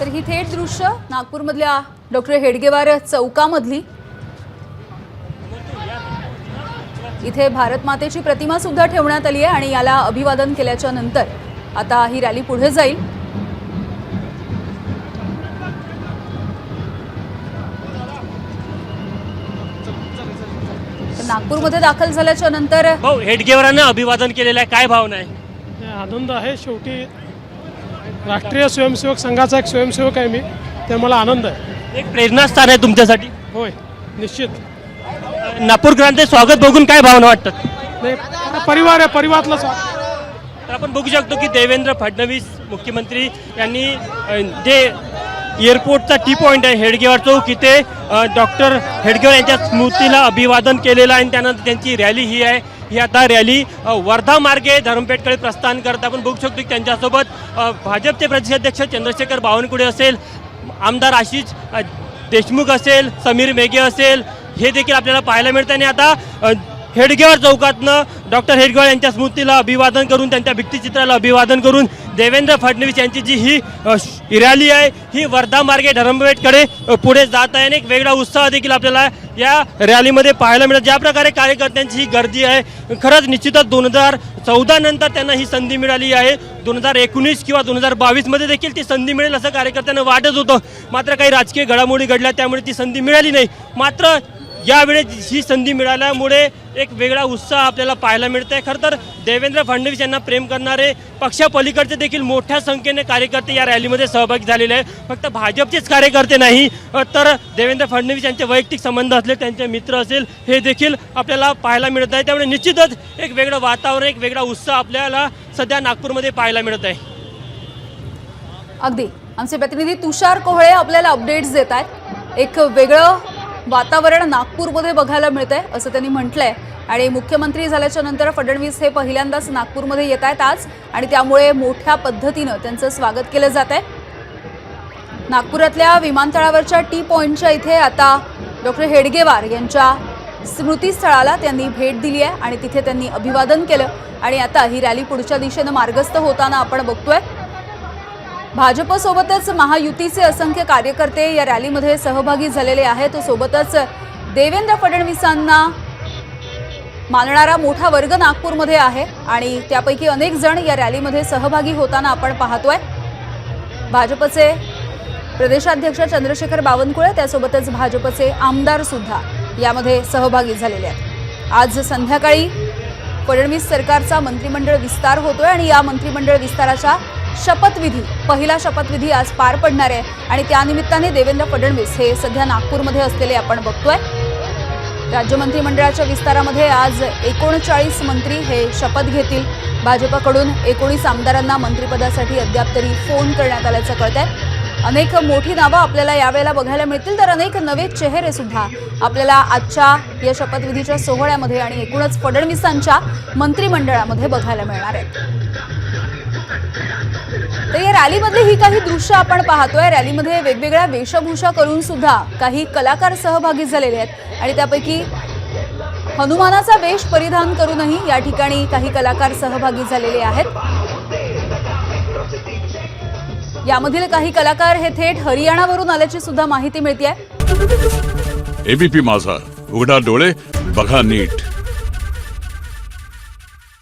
तर ही थेट दृश्य नागपूरमधल्या डॉक्टर हेडगेवार चौकामधली। इथे भारत मातेची प्रतिमा सुद्धा ठेवण्यात आली आहे आणि याला अभिवादन केल्याच्या नंतर आता ही रॅली पुढे जाईल। नागपूरमध्ये दाखल झाल्याच्या नंतर हेडगेवारांना अभिवादन केलेलं आहे, काय भावना आहे? आनंद आहे। शेवटी राष्ट्रीय स्वयंसेवक संघाचा एक स्वयंसेवक आहे मी, ते मला आनंद आहे। एक प्रेरणास्थान आहे तुमच्यासाठी। होय, निश्चित। नागपूरकरांचे स्वागत बघून काय भावना वाटतात? नाही, परिवार आहे, परिवारातला तर आपण बघू शकतो की देवेंद्र फडणवीस मुख्यमंत्री यांनी जे एअरपोर्टचा टी पॉइंट आहे हेडगेवार चौक, इथे डॉक्टर हेडगेवार यांच्या स्मृतीला अभिवादन केलेलं आहे आणि त्यानंतर त्यांची रॅली ही आहे। ही आता रॅली वर्धा मार्गे धरमपेठकडे प्रस्थान करत आपण बघू शकतो की त्यांच्यासोबत भाजपचे प्रदेशाध्यक्ष चंद्रशेखर बावनकुळे असेल, आमदार आशिष देशमुख असेल, समीर मेघे असेल, हे देखील आपल्याला पाहायला मिळतं। आणि आता हेडगेवार चौकातनं डॉक्टर हेडगेवार यांच्या स्मृतीला अभिवादन करून, त्यांच्या भित्तिचित्राला अभिवादन करून देवेंद्र फडणवीस यांची जी ही रॅली आहे ही वर्धा मार्गे धरमपेठकडे पुढे जात आहे आणि एक वेगळा उत्साह देखील आपल्याला या रॅलीमध्ये पाहायला मिळत। ज्या प्रकारे कार्यकर्त्यांची ही गर्दी आहे, खरंच निश्चितच 2014 नंतर त्यांना ही संधी मिळाली आहे। 2019 किंवा 2022 मध्ये देखील ती संधी मिळेल असं कार्यकर्त्यांना वाटत होतं, मात्र काही राजकीय घडामोडी घडल्या त्यामुळे ती संधी मिळाली नाही। मात्र यावेळी ही संधी मिळाल्यामुळे एक वेगळा उत्साह आपल्याला पाहायला मिळत आहे। खरं तर देवेंद्र फडणवीस यांना प्रेम करणारे पक्षापलीकडचे देखील मोठ्या संख्येने कार्यकर्ते या रॅलीमध्ये सहभागी झालेले आहेत। फक्त भाजपचेच कार्यकर्ते नाही तर देवेंद्र फडणवीस यांचे वैयक्तिक संबंध असले, त्यांचे मित्र असेल, हे देखील आपल्याला पाहायला मिळत आहे। त्यामुळे निश्चितच एक वेगळं वातावरण, एक वेगळा उत्साह आपल्याला सध्या नागपूरमध्ये पाहायला मिळत आहे। अगदी आमचे प्रतिनिधी तुषार कोहळे आपल्याला अपडेट्स देत आहेत। एक वेगळं वातावरण नागपूरमध्ये बघायला मिळतंय असं त्यांनी म्हटलंय आणि मुख्यमंत्री झाल्याच्या नंतर फडणवीस हे पहिल्यांदाच नागपूरमध्ये येत आहेत आज आणि त्यामुळे मोठ्या पद्धतीनं त्यांचं स्वागत केलं जात आहे। नागपुरातल्या विमानतळावरच्या टी पॉइंटच्या इथे आता डॉक्टर हेडगेवार यांच्या स्मृतीस्थळाला त्यांनी भेट दिली आहे आणि तिथे त्यांनी अभिवादन केलं आणि आता ही रॅली पुढच्या दिशेनं मार्गस्थ होताना आपण बघतोय। भाजपसोबतच महायुतीचे असंख्य कार्यकर्ते या रॅलीमध्ये सहभागी झालेले आहेत। सोबतच देवेंद्र फडणवीसांना मानणारा मोठा वर्ग नागपूरमध्ये आहे आणि त्यापैकी अनेक जण या रॅलीमध्ये सहभागी होताना आपण पाहतोय। भाजपचे प्रदेशाध्यक्ष चंद्रशेखर बावनकुळे त्यासोबतच भाजपचे आमदार सुद्धा यामध्ये सहभागी झालेले आहेत। आज संध्याकाळी फडणवीस सरकारचा मंत्रिमंडळ विस्तार होतोय आणि या मंत्रिमंडळ विस्ताराचा शपथविधी, पहिला शपथविधी आज पार पडणार आहे आणि त्यानिमित्ताने देवेंद्र फडणवीस हे सध्या नागपूरमध्ये असलेले आपण बघतोय। राज्य मंत्रिमंडळाच्या विस्तारामध्ये आज 39 मंत्री हे शपथ घेतील। भाजपकडून 19 आमदारांना मंत्रिपदासाठी अद्याप तरी फोन करण्यात आल्याचं कळतंय। अनेक मोठी नावं आपल्याला यावेळेला बघायला मिळतील तर अनेक नवे चेहरे सुद्धा आपल्याला आजच्या या शपथविधीच्या सोहळ्यामध्ये आणि एकूणच फडणवीसांच्या मंत्रिमंडळामध्ये बघायला मिळणार आहेत। तर या रॅलीमधली ही काही दृश्य आपण पाहतोय। रॅलीमध्ये वेगवेगळ्या वेशभूषा करून सुद्धा काही कलाकार सहभागी झालेले आहेत आणि त्यापैकी हनुमानाचा वेश परिधान करूनही या ठिकाणी काही कलाकार सहभागी झालेले आहेत। यामधील काही कलाकार हे थेट हरियाणावरून आल्याची सुद्धा माहिती मिळते आहे। एबीपी माझा, उघडा डोळे बघा नीट।